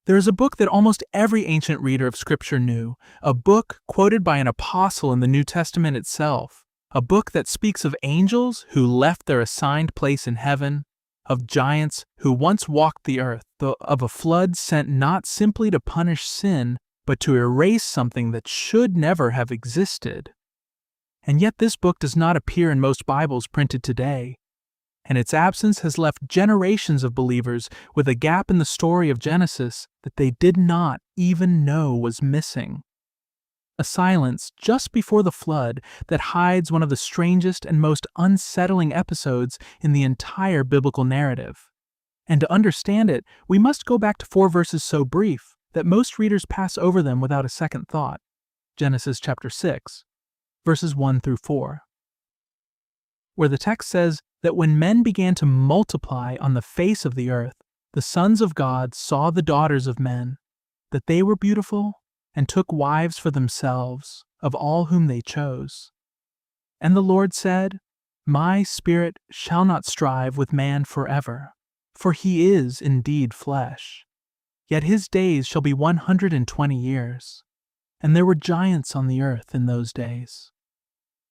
There is a book that almost every ancient reader of Scripture knew, a book quoted by an apostle in the New Testament itself, a book that speaks of angels who left their assigned place in heaven, of giants who once walked the earth, of a flood sent not simply to punish sin, but to erase something that should never have existed. And yet this book does not appear in most Bibles printed today, and its absence has left generations of believers with a gap in the story of Genesis that they did not even know was missing. A silence just before the flood that hides one of the strangest and most unsettling episodes in the entire biblical narrative. And to understand it, we must go back to 4 verses so brief that most readers pass over them without a second thought. Genesis chapter 6, verses 1 through 4, where the text says that when men began to multiply on the face of the earth, the sons of God saw the daughters of men, that they were beautiful, and took wives for themselves of all whom they chose. And the Lord said, My spirit shall not strive with man forever, for he is indeed flesh. Yet his days shall be 120 years. And there were giants on the earth in those days.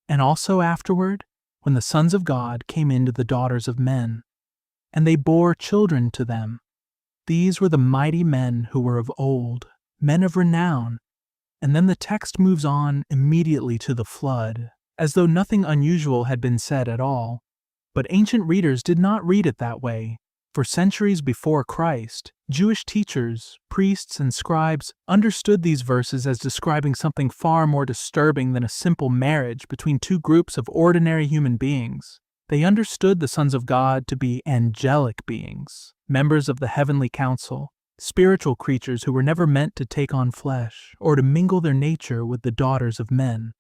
And also afterward, when the sons of God came into the daughters of men, and they bore children to them. These were the mighty men who were of old, men of renown. And then the text moves on immediately to the flood, as though nothing unusual had been said at all. But ancient readers did not read it that way. For centuries before Christ, Jewish teachers, priests, and scribes understood these verses as describing something far more disturbing than a simple marriage between two groups of ordinary human beings. They understood the sons of God to be angelic beings, members of the heavenly council, spiritual creatures who were never meant to take on flesh or to mingle their nature with the daughters of men.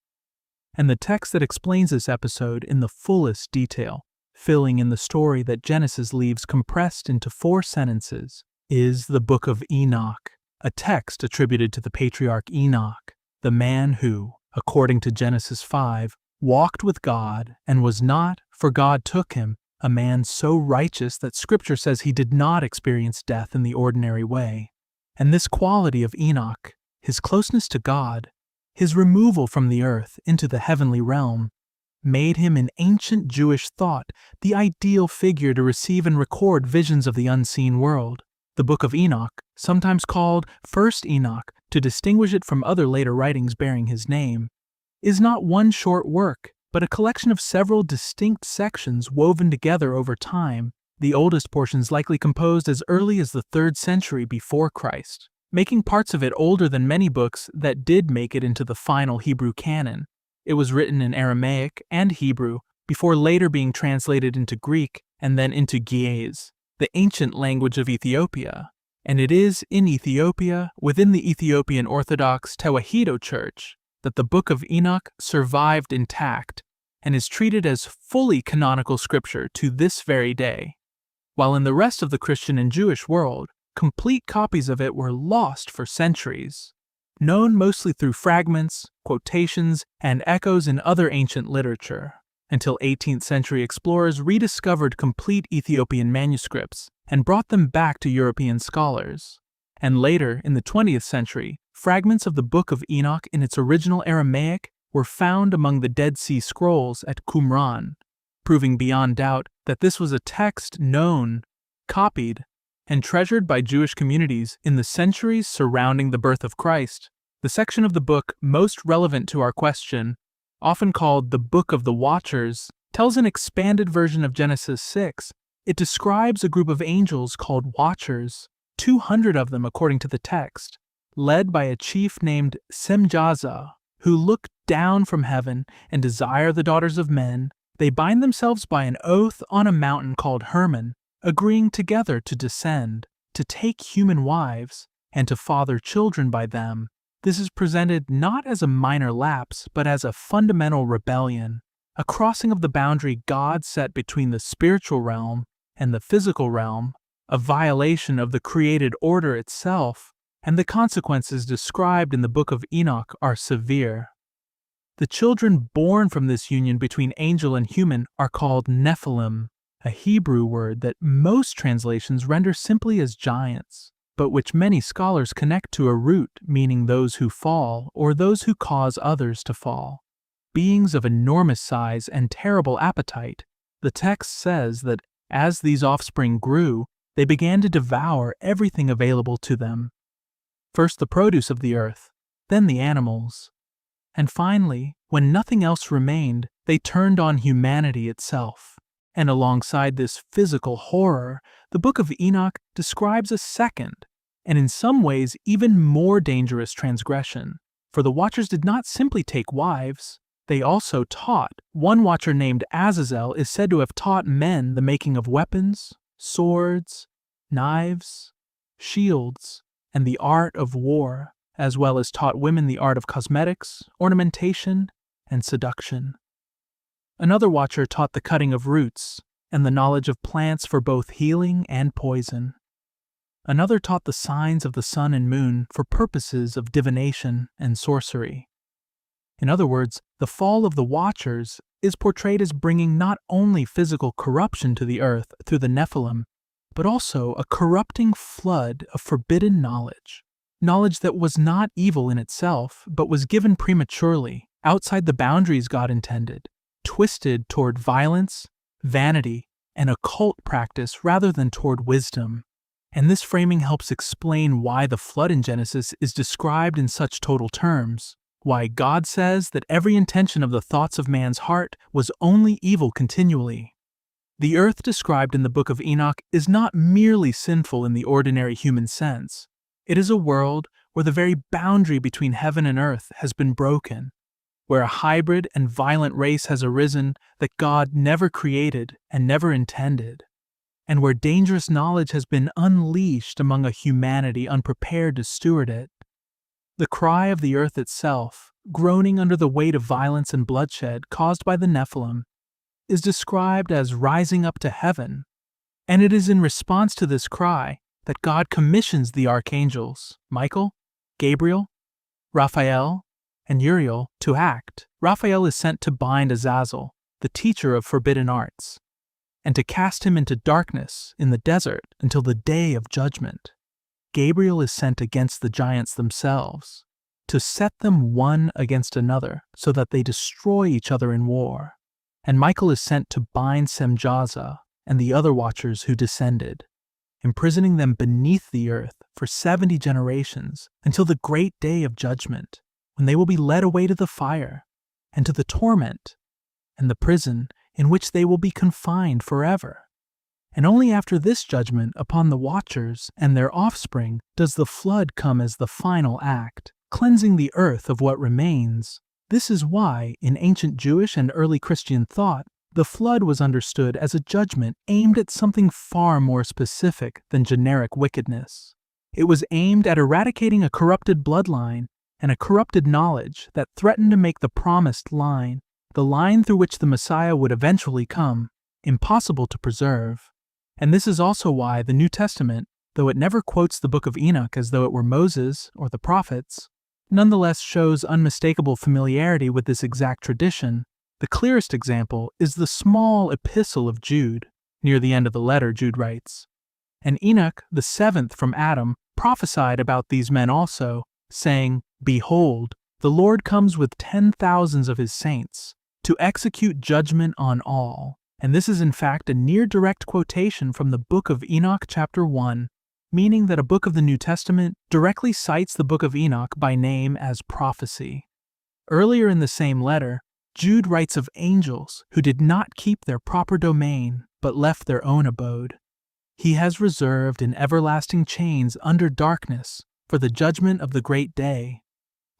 And the text that explains this episode in the fullest detail, filling in the story that Genesis leaves compressed into 4 sentences, is the Book of Enoch, a text attributed to the patriarch Enoch, the man who, according to Genesis 5, walked with God and was not, for God took him, a man so righteous that Scripture says he did not experience death in the ordinary way. And this quality of Enoch, his closeness to God, his removal from the earth into the heavenly realm, made him in ancient Jewish thought the ideal figure to receive and record visions of the unseen world. The Book of Enoch, sometimes called First Enoch to distinguish it from other later writings bearing his name, is not one short work, but a collection of several distinct sections woven together over time, the oldest portions likely composed as early as the 3rd century before Christ, making parts of it older than many books that did make it into the final Hebrew canon. It was written in Aramaic and Hebrew before later being translated into Greek and then into Ge'ez, the ancient language of Ethiopia. And it is in Ethiopia, within the Ethiopian Orthodox Tewahedo Church, that the Book of Enoch survived intact and is treated as fully canonical scripture to this very day, while in the rest of the Christian and Jewish world, complete copies of it were lost for centuries, known mostly through fragments, quotations, and echoes in other ancient literature, until 18th century explorers rediscovered complete Ethiopian manuscripts and brought them back to European scholars. And later, in the 20th century, fragments of the Book of Enoch in its original Aramaic were found among the Dead Sea Scrolls at Qumran, proving beyond doubt that this was a text known, copied, and treasured by Jewish communities in the centuries surrounding the birth of Christ. The section of the book most relevant to our question, often called the Book of the Watchers, tells an expanded version of Genesis 6. It describes a group of angels called Watchers, 200 of them according to the text, led by a chief named Semjaza, who look down from heaven and desire the daughters of men. They bind themselves by an oath on a mountain called Hermon, agreeing together to descend, to take human wives, and to father children by them. This is presented not as a minor lapse, but as a fundamental rebellion, a crossing of the boundary God set between the spiritual realm and the physical realm, a violation of the created order itself, and the consequences described in the Book of Enoch are severe. The children born from this union between angel and human are called Nephilim, a Hebrew word that most translations render simply as giants. but which many scholars connect to a root meaning those who fall or those who cause others to fall. Beings of enormous size and terrible appetite, the text says that as these offspring grew, they began to devour everything available to them. First the produce of the earth, then the animals. And finally, when nothing else remained, they turned on humanity itself. And alongside this physical horror, the Book of Enoch describes a second, and in some ways even more dangerous transgression. For the watchers did not simply take wives, they also taught. One watcher named Azazel is said to have taught men the making of weapons, swords, knives, shields, and the art of war, as well as taught women the art of cosmetics, ornamentation, and seduction. Another watcher taught the cutting of roots and the knowledge of plants for both healing and poison. Another taught the signs of the sun and moon for purposes of divination and sorcery. In other words, the fall of the watchers is portrayed as bringing not only physical corruption to the earth through the Nephilim, but also a corrupting flood of forbidden knowledge. Knowledge that was not evil in itself, but was given prematurely, outside the boundaries God intended, twisted toward violence, vanity, and occult practice rather than toward wisdom. And this framing helps explain why the flood in Genesis is described in such total terms, why God says that every intention of the thoughts of man's heart was only evil continually. The earth described in the Book of Enoch is not merely sinful in the ordinary human sense. It is a world where the very boundary between heaven and earth has been broken, where a hybrid and violent race has arisen that God never created and never intended, and where dangerous knowledge has been unleashed among a humanity unprepared to steward it. The cry of the earth itself, groaning under the weight of violence and bloodshed caused by the Nephilim, is described as rising up to heaven, and it is in response to this cry that God commissions the archangels, Michael, Gabriel, Raphael, and Uriel, to act. Raphael is sent to bind Azazel, the teacher of forbidden arts, and to cast him into darkness in the desert until the day of judgment. Gabriel is sent against the giants themselves, to set them one against another so that they destroy each other in war. And Michael is sent to bind Semjaza and the other watchers who descended, imprisoning them beneath the earth for 70 generations until the great day of judgment, when they will be led away to the fire and to the torment and the prison in which they will be confined forever. And only after this judgment upon the watchers and their offspring does the flood come as the final act, cleansing the earth of what remains. This is why, in ancient Jewish and early Christian thought, the flood was understood as a judgment aimed at something far more specific than generic wickedness. It was aimed at eradicating a corrupted bloodline and a corrupted knowledge that threatened to make the promised line, the line through which the Messiah would eventually come, impossible to preserve. And this is also why the New Testament, though it never quotes the Book of Enoch as though it were Moses or the prophets, nonetheless shows unmistakable familiarity with this exact tradition. The clearest example is the small epistle of Jude. Near the end of the letter, Jude writes, "And Enoch, the seventh from Adam, prophesied about these men also, saying, Behold, the Lord comes with 10,000s of his saints, to execute judgment on all." And this is in fact a near direct quotation from the Book of Enoch chapter 1, meaning that a book of the New Testament directly cites the Book of Enoch by name as prophecy. Earlier in the same letter, Jude writes of angels who did not keep their proper domain, but left their own abode. He has reserved in everlasting chains under darkness for the judgment of the great day.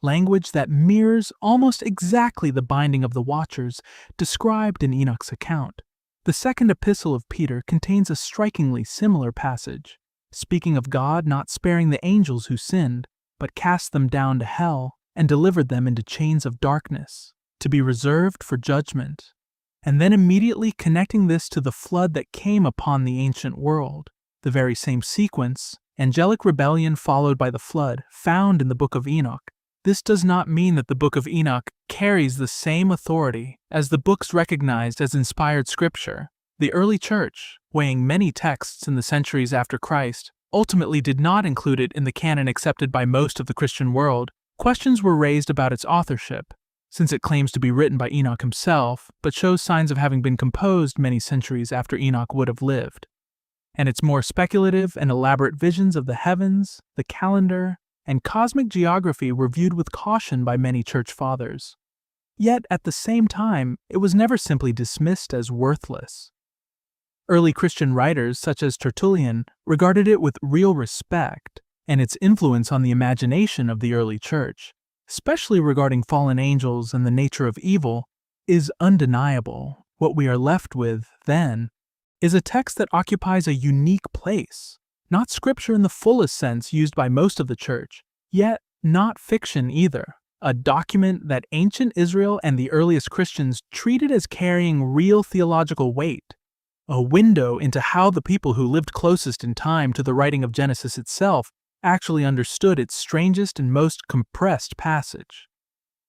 Language that mirrors almost exactly the binding of the watchers described in Enoch's account. The second epistle of Peter contains a strikingly similar passage, speaking of God not sparing the angels who sinned, but cast them down to hell and delivered them into chains of darkness, to be reserved for judgment, and then immediately connecting this to the flood that came upon the ancient world, the very same sequence, angelic rebellion followed by the flood, found in the Book of Enoch. This does not mean that the Book of Enoch carries the same authority as the books recognized as inspired scripture. The early church, weighing many texts in the centuries after Christ, ultimately did not include it in the canon accepted by most of the Christian world, questions were raised about its authorship, since it claims to be written by Enoch himself, but shows signs of having been composed many centuries after Enoch would have lived. And its more speculative and elaborate visions of the heavens, the calendar, and cosmic geography were viewed with caution by many church fathers. Yet, at the same time, it was never simply dismissed as worthless. Early Christian writers, such as Tertullian, regarded it with real respect, and its influence on the imagination of the early church, especially regarding fallen angels and the nature of evil, is undeniable. What we are left with, then, is a text that occupies a unique place, not scripture in the fullest sense used by most of the church, yet not fiction either, a document that ancient Israel and the earliest Christians treated as carrying real theological weight, a window into how the people who lived closest in time to the writing of Genesis itself actually understood its strangest and most compressed passage.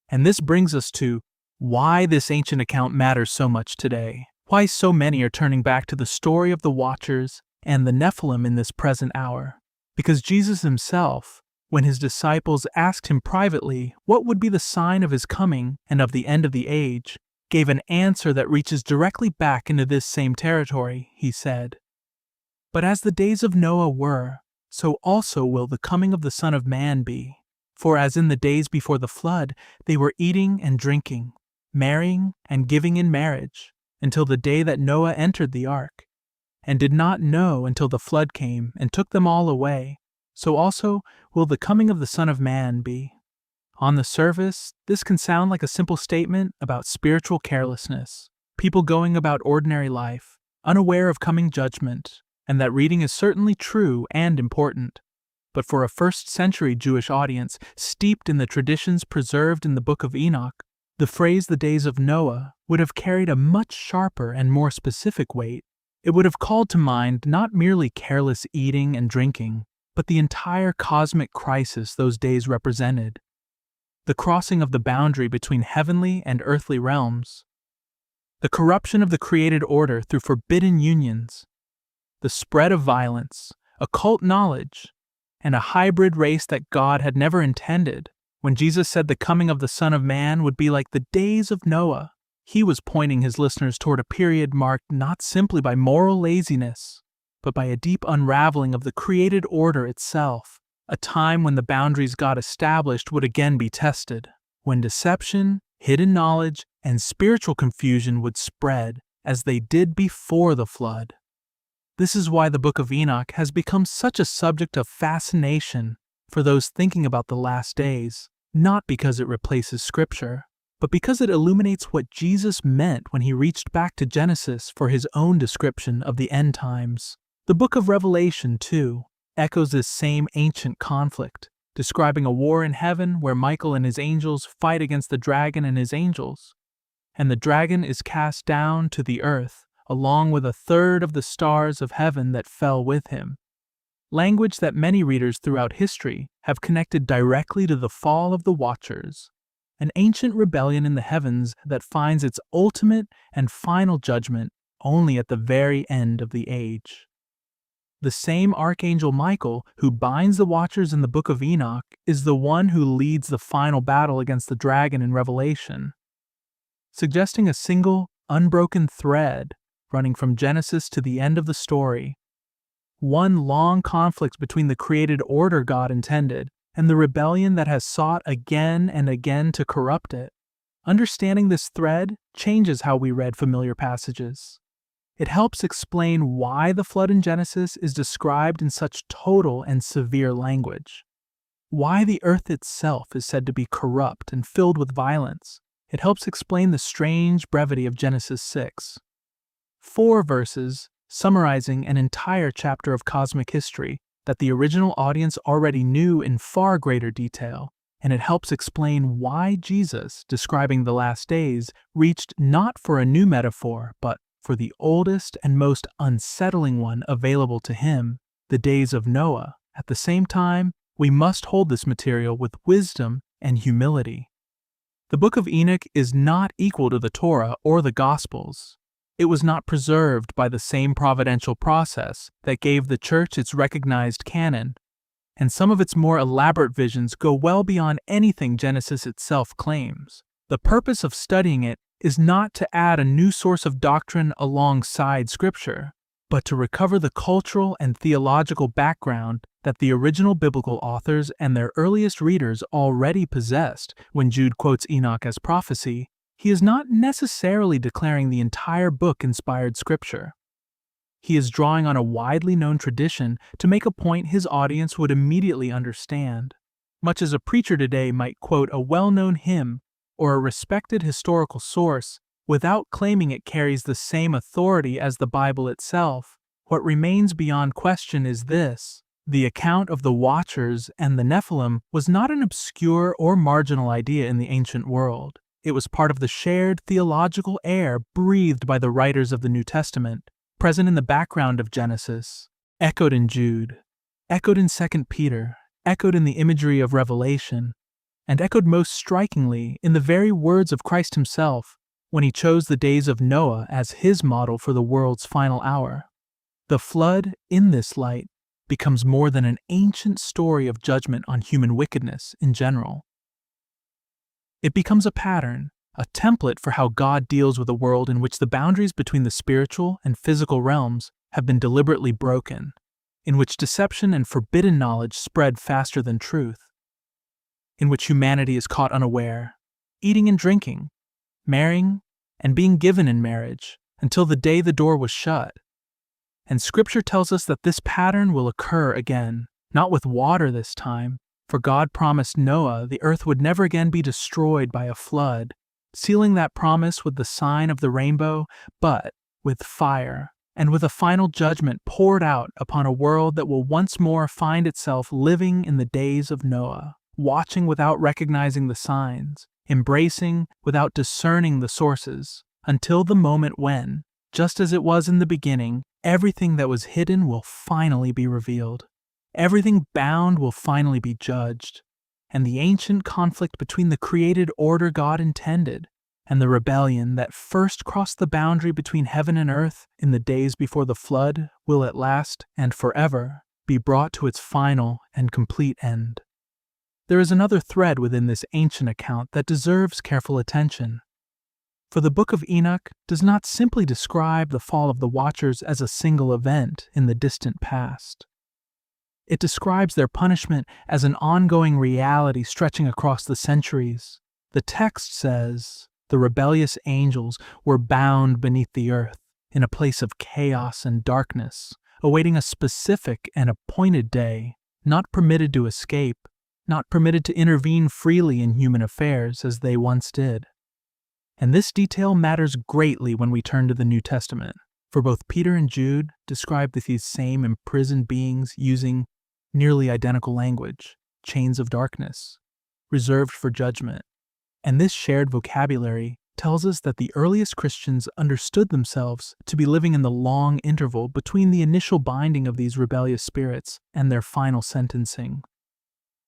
And this brings us to why this ancient account matters so much today, why so many are turning back to the story of the Watchers and the Nephilim in this present hour. Because Jesus himself, when his disciples asked him privately what would be the sign of his coming and of the end of the age, gave an answer that reaches directly back into this same territory. He said, "But as the days of Noah were, so also will the coming of the Son of Man be. For as in the days before the flood, they were eating and drinking, marrying and giving in marriage, until the day that Noah entered the ark, and did not know until the flood came and took them all away, so also will the coming of the Son of Man be." On the surface, this can sound like a simple statement about spiritual carelessness, people going about ordinary life, unaware of coming judgment, and that reading is certainly true and important. But for a first-century Jewish audience steeped in the traditions preserved in the Book of Enoch, the phrase "the days of Noah" would have carried a much sharper and more specific weight. It would have called to mind not merely careless eating and drinking, but the entire cosmic crisis those days represented. The crossing of the boundary between heavenly and earthly realms, the corruption of the created order through forbidden unions, the spread of violence, occult knowledge, and a hybrid race that God had never intended. When Jesus said the coming of the Son of Man would be like the days of Noah, he was pointing his listeners toward a period marked not simply by moral laziness, but by a deep unraveling of the created order itself, a time when the boundaries God established would again be tested, when deception, hidden knowledge, and spiritual confusion would spread as they did before the flood. This is why the Book of Enoch has become such a subject of fascination for those thinking about the last days, not because it replaces Scripture, but because it illuminates what Jesus meant when he reached back to Genesis for his own description of the end times. The Book of Revelation, too, echoes this same ancient conflict, describing a war in heaven where Michael and his angels fight against the dragon and his angels, and the dragon is cast down to the earth, along with a third of the stars of heaven that fell with him. Language that many readers throughout history have connected directly to the fall of the Watchers, an ancient rebellion in the heavens that finds its ultimate and final judgment only at the very end of the age. The same Archangel Michael who binds the Watchers in the Book of Enoch is the one who leads the final battle against the dragon in Revelation, suggesting a single, unbroken thread running from Genesis to the end of the story. One long conflict between the created order God intended and the rebellion that has sought again and again to corrupt it. Understanding this thread changes how we read familiar passages. It helps explain why the flood in Genesis is described in such total and severe language, why the earth itself is said to be corrupt and filled with violence. It helps explain the strange brevity of Genesis 6. 4 verses summarizing an entire chapter of cosmic history that the original audience already knew in far greater detail, and it helps explain why Jesus, describing the last days, reached not for a new metaphor, but for the oldest and most unsettling one available to him, the days of Noah. At the same time, we must hold this material with wisdom and humility. The Book of Enoch is not equal to the Torah or the Gospels. It was not preserved by the same providential process that gave the church its recognized canon, and some of its more elaborate visions go well beyond anything Genesis itself claims. The purpose of studying it is not to add a new source of doctrine alongside Scripture, but to recover the cultural and theological background that the original biblical authors and their earliest readers already possessed. When Jude quotes Enoch as prophecy, he is not necessarily declaring the entire book inspired Scripture. He is drawing on a widely known tradition to make a point his audience would immediately understand, much as a preacher today might quote a well-known hymn or a respected historical source without claiming it carries the same authority as the Bible itself. What remains beyond question is this: the account of the Watchers and the Nephilim was not an obscure or marginal idea in the ancient world. It was part of the shared theological air breathed by the writers of the New Testament, present in the background of Genesis, echoed in Jude, echoed in 2 Peter, echoed in the imagery of Revelation, and echoed most strikingly in the very words of Christ himself when he chose the days of Noah as his model for the world's final hour. The flood, in this light, becomes more than an ancient story of judgment on human wickedness in general. It becomes a pattern, a template for how God deals with a world in which the boundaries between the spiritual and physical realms have been deliberately broken, in which deception and forbidden knowledge spread faster than truth, in which humanity is caught unaware, eating and drinking, marrying and being given in marriage until the day the door was shut. And Scripture tells us that this pattern will occur again, not with water this time, for God promised Noah the earth would never again be destroyed by a flood, sealing that promise with the sign of the rainbow, but with fire, and with a final judgment poured out upon a world that will once more find itself living in the days of Noah, watching without recognizing the signs, embracing without discerning the sources, until the moment when, just as it was in the beginning, everything that was hidden will finally be revealed. Everything bound will finally be judged, and the ancient conflict between the created order God intended and the rebellion that first crossed the boundary between heaven and earth in the days before the flood will at last and forever be brought to its final and complete end. There is another thread within this ancient account that deserves careful attention. For the Book of Enoch does not simply describe the fall of the Watchers as a single event in the distant past. It describes their punishment as an ongoing reality stretching across the centuries. The text says, "The rebellious angels were bound beneath the earth, in a place of chaos and darkness, awaiting a specific and appointed day, not permitted to escape, not permitted to intervene freely in human affairs as they once did." And this detail matters greatly when we turn to the New Testament, for both Peter and Jude describe these same imprisoned beings using nearly identical language, chains of darkness, reserved for judgment. And this shared vocabulary tells us that the earliest Christians understood themselves to be living in the long interval between the initial binding of these rebellious spirits and their final sentencing.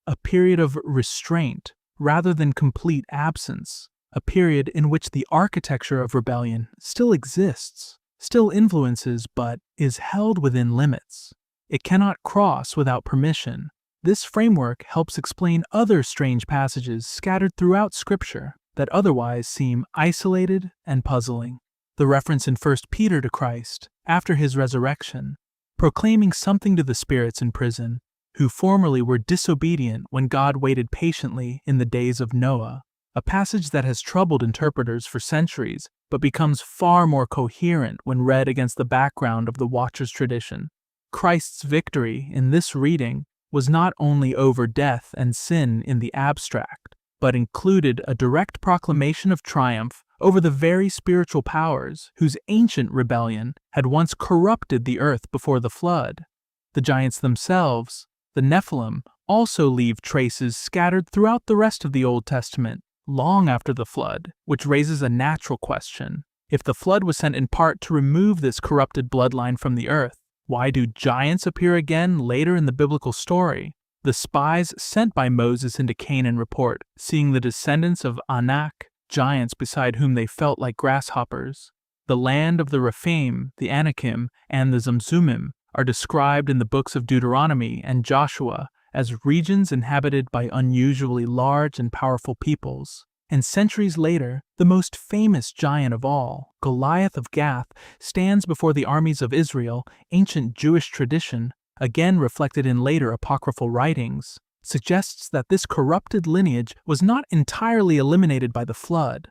A period of restraint rather than complete absence, a period in which the architecture of rebellion still exists, still influences, but is held within limits. It cannot cross without permission. This framework helps explain other strange passages scattered throughout Scripture that otherwise seem isolated and puzzling. The reference in 1 Peter to Christ, after his resurrection, proclaiming something to the spirits in prison, who formerly were disobedient when God waited patiently in the days of Noah, a passage that has troubled interpreters for centuries but becomes far more coherent when read against the background of the Watchers' tradition. Christ's victory in this reading was not only over death and sin in the abstract, but included a direct proclamation of triumph over the very spiritual powers whose ancient rebellion had once corrupted the earth before the flood. The giants themselves, the Nephilim, also leave traces scattered throughout the rest of the Old Testament, long after the flood, which raises a natural question. If the flood was sent in part to remove this corrupted bloodline from the earth, why do giants appear again later in the biblical story? The spies sent by Moses into Canaan report seeing the descendants of Anak, giants beside whom they felt like grasshoppers. The land of the Rephaim, the Anakim, and the Zamzummim are described in the books of Deuteronomy and Joshua as regions inhabited by unusually large and powerful peoples. And centuries later, the most famous giant of all, Goliath of Gath, stands before the armies of Israel. Ancient Jewish tradition, again reflected in later apocryphal writings, suggests that this corrupted lineage was not entirely eliminated by the flood,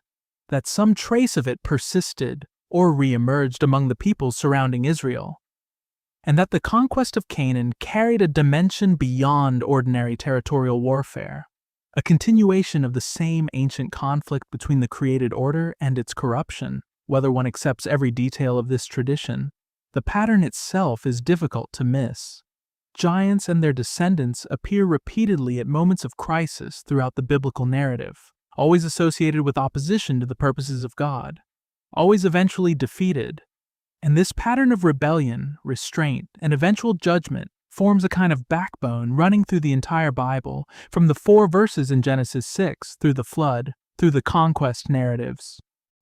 that some trace of it persisted or re-emerged among the peoples surrounding Israel, and that the conquest of Canaan carried a dimension beyond ordinary territorial warfare, a continuation of the same ancient conflict between the created order and its corruption. Whether one accepts every detail of this tradition, the pattern itself is difficult to miss. Giants and their descendants appear repeatedly at moments of crisis throughout the biblical narrative, always associated with opposition to the purposes of God, always eventually defeated. And this pattern of rebellion, restraint, and eventual judgment forms a kind of backbone running through the entire Bible, from the 4 verses in Genesis 6 through the flood, through the conquest narratives,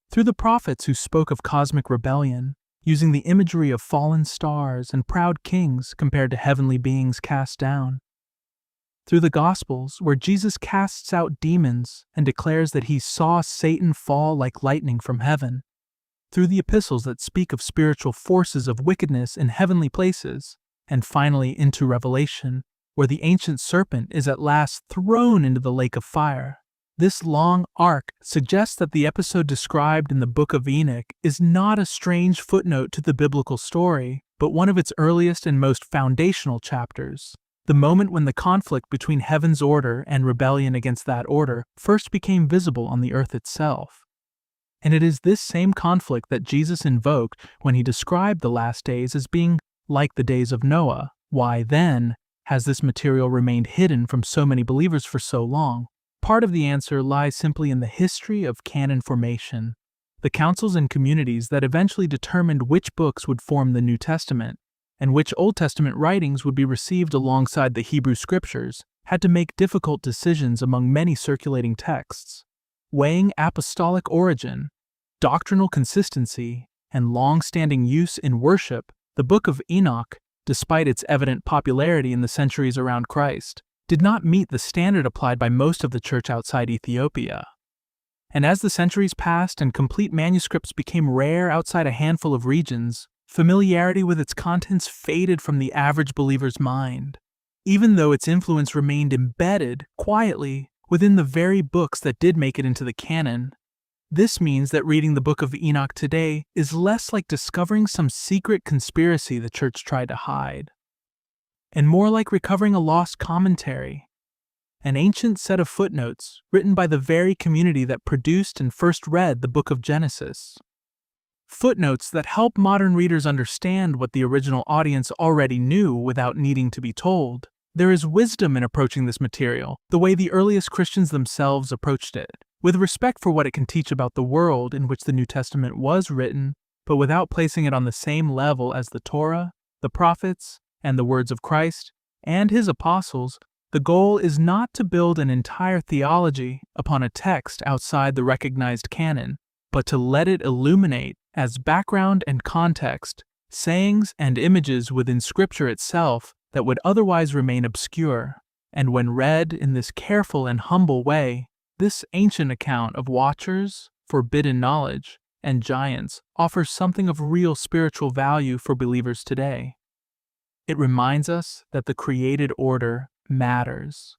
through the prophets who spoke of cosmic rebellion, using the imagery of fallen stars and proud kings compared to heavenly beings cast down, through the Gospels where Jesus casts out demons and declares that he saw Satan fall like lightning from heaven, through the epistles that speak of spiritual forces of wickedness in heavenly places, and finally into Revelation, where the ancient serpent is at last thrown into the lake of fire. This long arc suggests that the episode described in the Book of Enoch is not a strange footnote to the biblical story, but one of its earliest and most foundational chapters, the moment when the conflict between heaven's order and rebellion against that order first became visible on the earth itself. And it is this same conflict that Jesus invoked when he described the last days as being like the days of Noah. Why, then, has this material remained hidden from so many believers for so long? Part of the answer lies simply in the history of canon formation, the councils and communities that eventually determined which books would form the New Testament, and which Old Testament writings would be received alongside the Hebrew Scriptures, had to make difficult decisions among many circulating texts, weighing apostolic origin, doctrinal consistency, and long-standing use in worship. The Book of Enoch, despite its evident popularity in the centuries around Christ, did not meet the standard applied by most of the church outside Ethiopia. And as the centuries passed and complete manuscripts became rare outside a handful of regions, familiarity with its contents faded from the average believer's mind, even though its influence remained embedded quietly within the very books that did make it into the canon. This means that reading the Book of Enoch today is less like discovering some secret conspiracy the church tried to hide, and more like recovering a lost commentary, an ancient set of footnotes written by the very community that produced and first read the Book of Genesis. Footnotes that help modern readers understand what the original audience already knew without needing to be told. There is wisdom in approaching this material the way the earliest Christians themselves approached it, with respect for what it can teach about the world in which the New Testament was written, but without placing it on the same level as the Torah, the prophets, and the words of Christ and his apostles. The goal is not to build an entire theology upon a text outside the recognized canon, but to let it illuminate, as background and context, sayings and images within Scripture itself that would otherwise remain obscure. And when read in this careful and humble way, this ancient account of watchers, forbidden knowledge, and giants offers something of real spiritual value for believers today. It reminds us that the created order matters,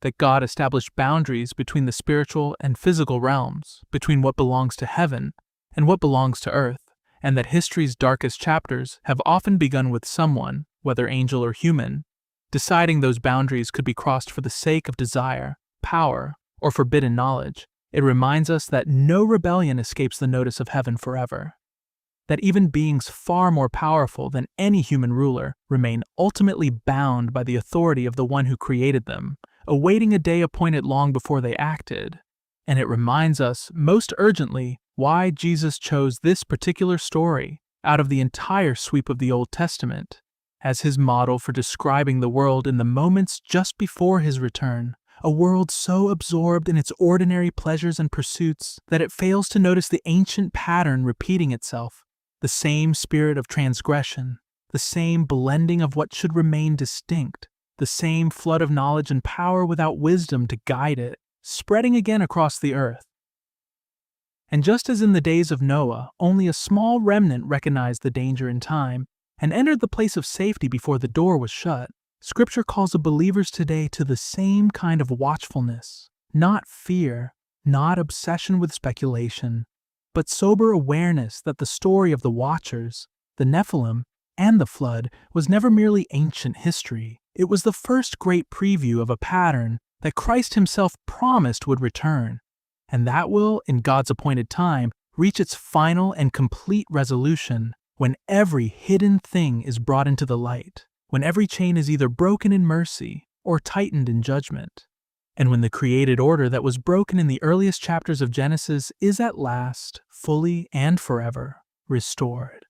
that God established boundaries between the spiritual and physical realms, between what belongs to heaven and what belongs to earth, and that history's darkest chapters have often begun with someone, whether angel or human, deciding those boundaries could be crossed for the sake of desire, power, or forbidden knowledge. It reminds us that no rebellion escapes the notice of heaven forever, that even beings far more powerful than any human ruler remain ultimately bound by the authority of the one who created them, awaiting a day appointed long before they acted. And it reminds us, most urgently, why Jesus chose this particular story out of the entire sweep of the Old Testament as his model for describing the world in the moments just before his return, a world so absorbed in its ordinary pleasures and pursuits that it fails to notice the ancient pattern repeating itself, the same spirit of transgression, the same blending of what should remain distinct, the same flood of knowledge and power without wisdom to guide it, spreading again across the earth. And just as in the days of Noah, only a small remnant recognized the danger in time and entered the place of safety before the door was shut, Scripture calls the believers today to the same kind of watchfulness, not fear, not obsession with speculation, but sober awareness that the story of the Watchers, the Nephilim, and the flood was never merely ancient history. It was the first great preview of a pattern that Christ himself promised would return, and that will, in God's appointed time, reach its final and complete resolution when every hidden thing is brought into the light, when every chain is either broken in mercy or tightened in judgment, and when the created order that was broken in the earliest chapters of Genesis is at last, fully and forever, restored.